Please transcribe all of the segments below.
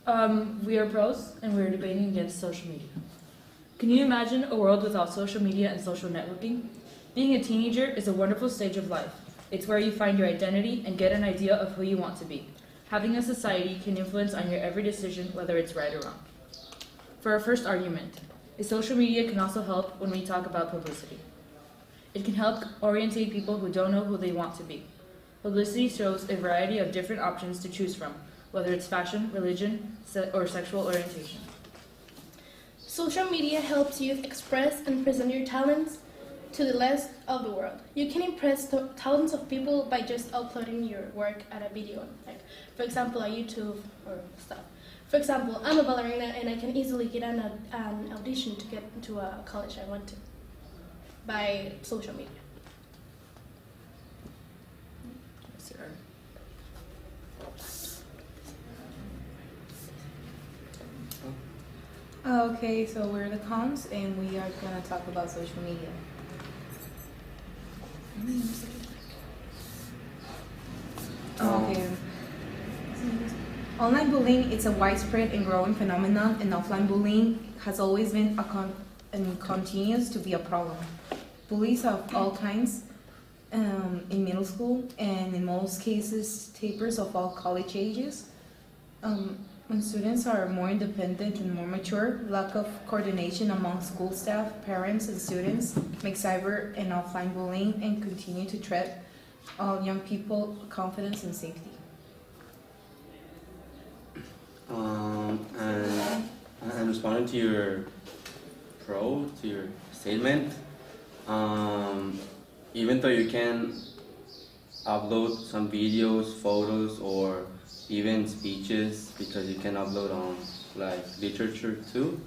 We are pros, and we're debating against social media. Can you imagine a world without social media and social networking? Being a teenager is a wonderful stage of life. It's where you find your identity and get an idea of who you want to be. Having a society can influence on your every decision, whether it's right or wrong. For our first argument, social media can also help when we talk about publicity. It can help orientate people who don't know who they want to be. Publicity shows a variety of different options to choose from, whether it's fashion, religion, or sexual orientation. Social media helps you express and present your talents to the rest of the world. You can impress thousands of people by just uploading your work at a video, like for example, on YouTube or stuff. For example, I'm a ballerina and I can easily get an audition to get into a college I want to by social media. Okay, so we're the cons, and we are going to talk about social media. Okay. Online bullying is a widespread and growing phenomenon, and offline bullying has always been and continues to be a problem. Bullies of all kinds in middle school, and in most cases, tapers of all college ages. When students are more independent and more mature, lack of coordination among school staff, parents, and students makes cyber and offline bullying and continue to threat all young people confidence and safety. And responding to your statement, even though you can upload some videos, photos, or even speeches, because you can upload on like literature too,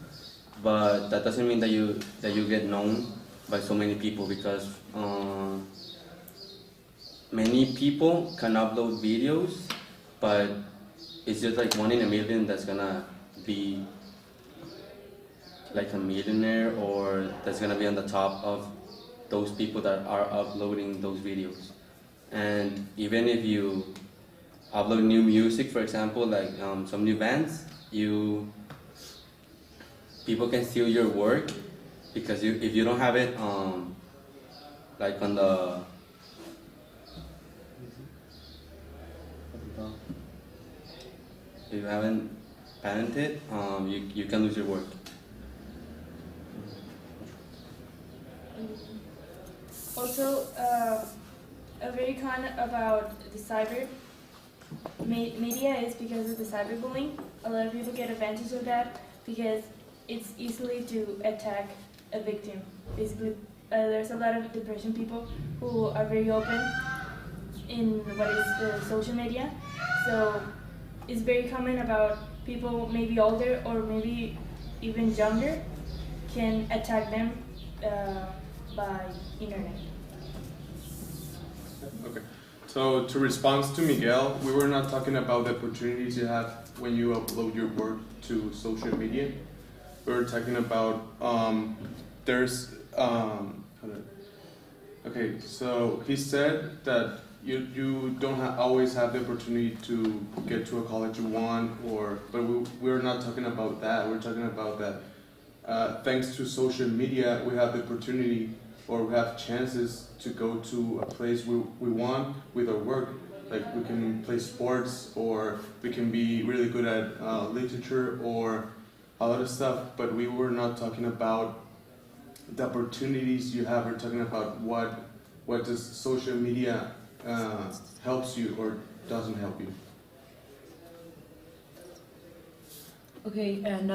but that doesn't mean that you get known by so many people, because many people can upload videos, but it's just like 1 in a million that's gonna be like a millionaire, or that's gonna be on the top of those people that are uploading those videos. And even if you upload new music, for example, like some new bands, people can steal your work, because if you don't have it like on the if you haven't patented, you can lose your work. Also, a very con about the cyber media is because of the cyberbullying. A lot of people get advantage of that because it's easily to attack a victim. Basically, there's a lot of depression people who are very open in what is social media. So it's very common about people maybe older or maybe even younger can attack them by internet. Okay. So to respond to Miguel, we were not talking about the opportunities you have when you upload your work to social media. We were talking about okay, so he said that you don't always have the opportunity to get to a college you want, but we're not talking about that. We're talking about that thanks to social media, we have the opportunity, or we have chances to go to a place we want with our work. Like we can play sports, or we can be really good at literature, or a lot of stuff, but we were not talking about the opportunities you have. We're talking about what does social media helps you or doesn't help you. Okay, and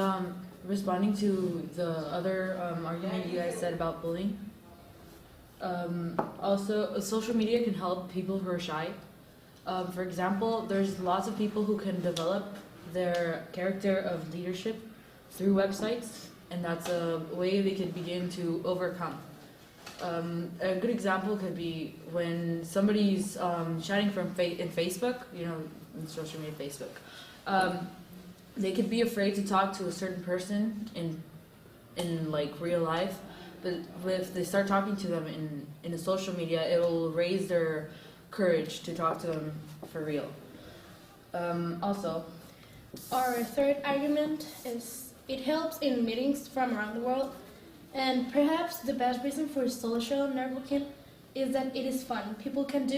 responding to the other argument you guys said about bullying, also social media can help people who are shy. For example, there's lots of people who can develop their character of leadership through websites, and that's a way they could begin to overcome. A good example could be when somebody's chatting in Facebook, in social media Facebook. They could be afraid to talk to a certain person in like real life, but if they start talking to them in a social media, it will raise their courage to talk to them for real. Also, Our third argument is it helps in meetings from around the world. And perhaps the best reason for social networking is that it is fun. People can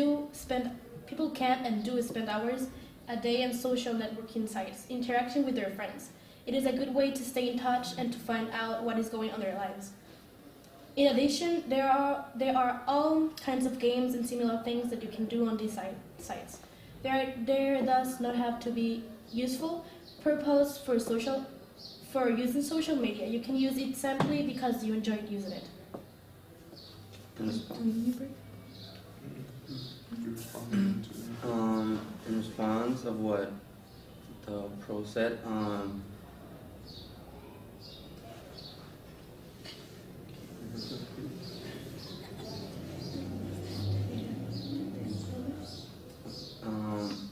and do spend hours a day on social networking sites, interacting with their friends. It is a good way to stay in touch and to find out what is going on in their lives. In addition, there are all kinds of games and similar things that you can do on these sites. There does not have to be useful purpose for using social media. You can use it simply because you enjoy using it. In response of what the pro said,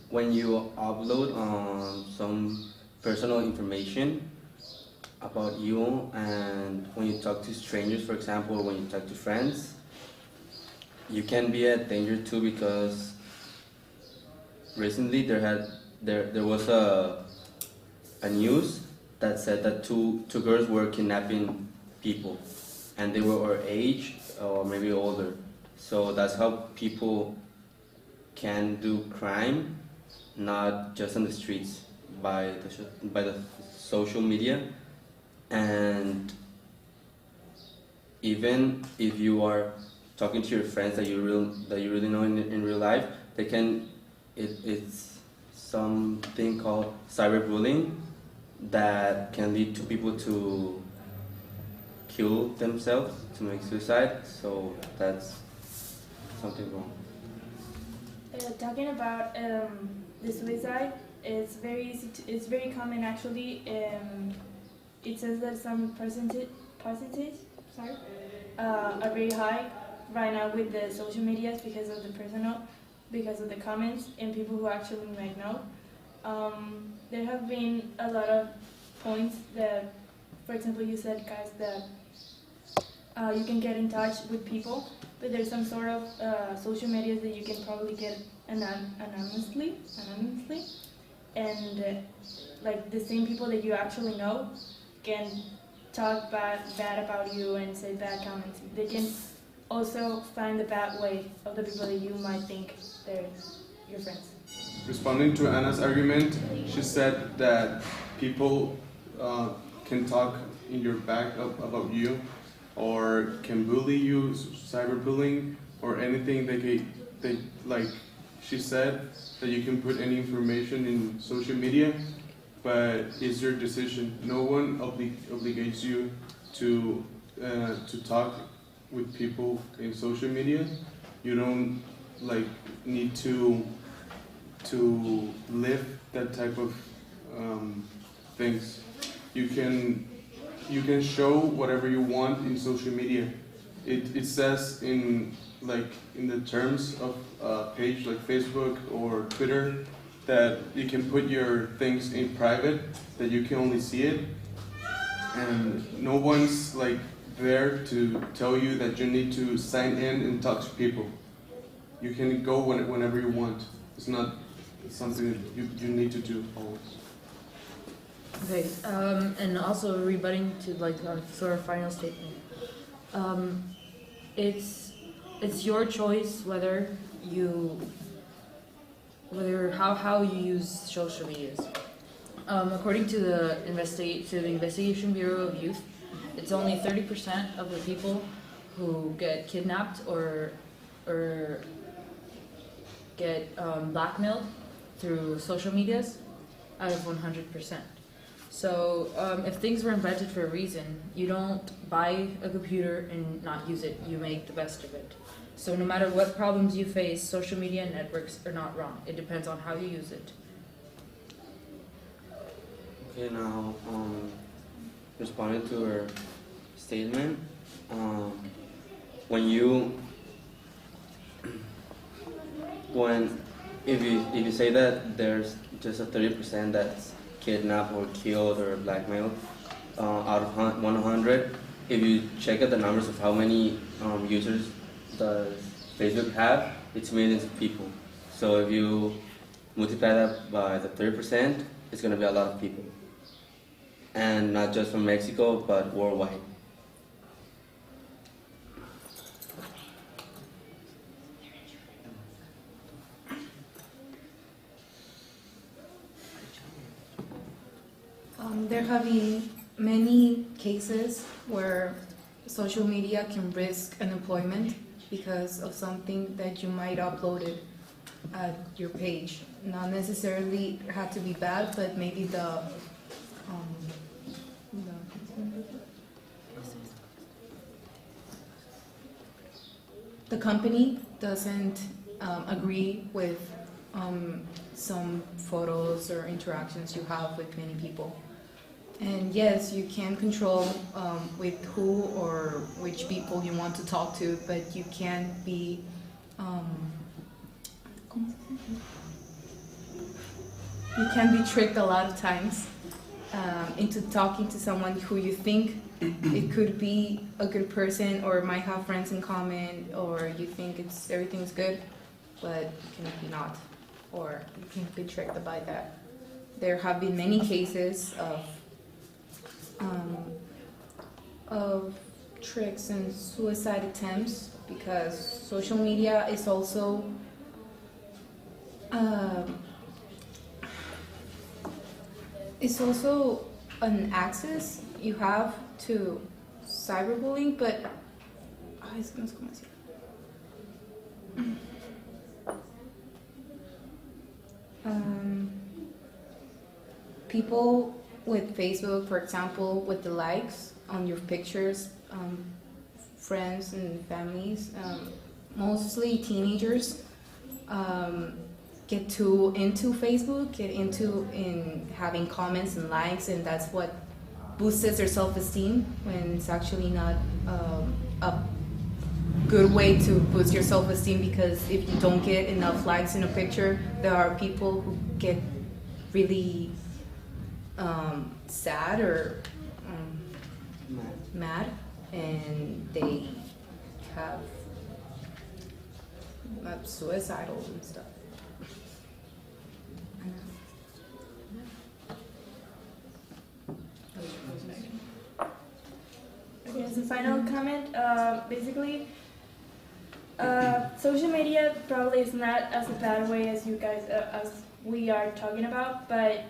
when you upload some personal information about you, and when you talk to strangers, for example, or when you talk to friends, you can be at danger too, because recently there was a news that said that two girls were kidnapping people, and they were our age or maybe older. So that's how people can do crime, not just on the streets, by the social media. And even if you are talking to your friends that you really know in real life, it's something called cyberbullying that can lead to people to kill themselves, to make suicide. So that's something wrong. Talking about the suicide, it's very easy. It's very common actually. It says that some percentage are very high right now with the social medias because of the comments and people who actually might know. There have been a lot of points that, for example, you said, guys, that you can get in touch with people, but there's some sort of social medias that you can probably get anonymously, and like the same people that you actually know can talk bad about you and say bad comments. They can also find the bad way of the people that you might think they're your friends. Responding to Anna's argument, she said that people can talk in your back about you, or can bully you, cyberbullying, or anything. They like. She said that you can put any information in social media, but it's your decision. No one obligates you to talk with people in social media. You don't need to live that type of things. You can show whatever you want in social media. It says in the terms of a page like Facebook or Twitter that you can put your things in private, that you can only see it, and no one's there to tell you that you need to sign in and talk to people. You can go whenever you want. It's not something that you need to do always. Okay, and also rebutting to our sort of final statement. It's your choice how you use social medias. According to the Investigation Bureau of Youth, it's only 30% of the people who get kidnapped or get blackmailed through social medias out of 100%. So if things were invented for a reason, you don't buy a computer and not use it, you make the best of it. So no matter what problems you face, social media and networks are not wrong. It depends on how you use it. Okay, now responding to her statement, if you say that there's just a 30% that's kidnapped or killed or blackmailed out of 100, if you check out the numbers of how many users does Facebook have, it's millions of people. So if you multiply that by the 30%, it's gonna be a lot of people, and not just from Mexico, but worldwide. There have been many cases where social media can risk unemployment because of something that you might uploaded at your page. Not necessarily had to be bad, but maybe the company doesn't agree with some photos or interactions you have with many people. And yes, you can control with who or which people you want to talk to, but you can be tricked a lot of times into talking to someone who you think it could be a good person or might have friends in common, or you think everything's good, but it can be not, or you can be tricked by that. There have been many cases of tricks and suicide attempts because social media is also an access you have to cyberbullying, but es que no sé cómo decir. People with Facebook, for example, with the likes on your pictures, friends and families, mostly teenagers, get too into Facebook, get into in having comments and likes, and that's what boosts their self-esteem when it's actually not a good way to boost your self-esteem, because if you don't get enough likes in a picture, there are people who get really sad or mad, and they have suicidal and stuff. Okay, as a final comment, basically, social media probably is not as a bad way as you guys, as we are talking about, but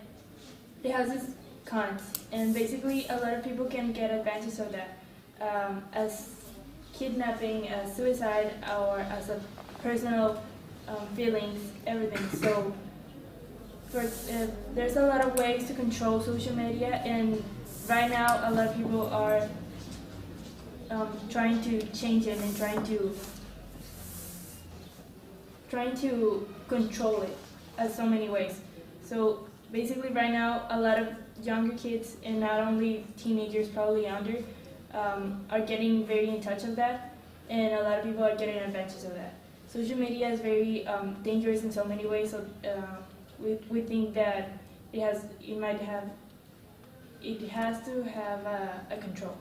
it has its cons, and basically a lot of people can get advantage of that, as kidnapping, as suicide, or as a personal feelings, everything. So there's a lot of ways to control social media, and right now a lot of people are trying to change it and trying to control it in so many ways. So basically right now a lot of younger kids, and not only teenagers, probably younger, are getting very in touch of that, and a lot of people are getting advantage of that. Social media is very dangerous in so many ways, so we think that it has to have a control.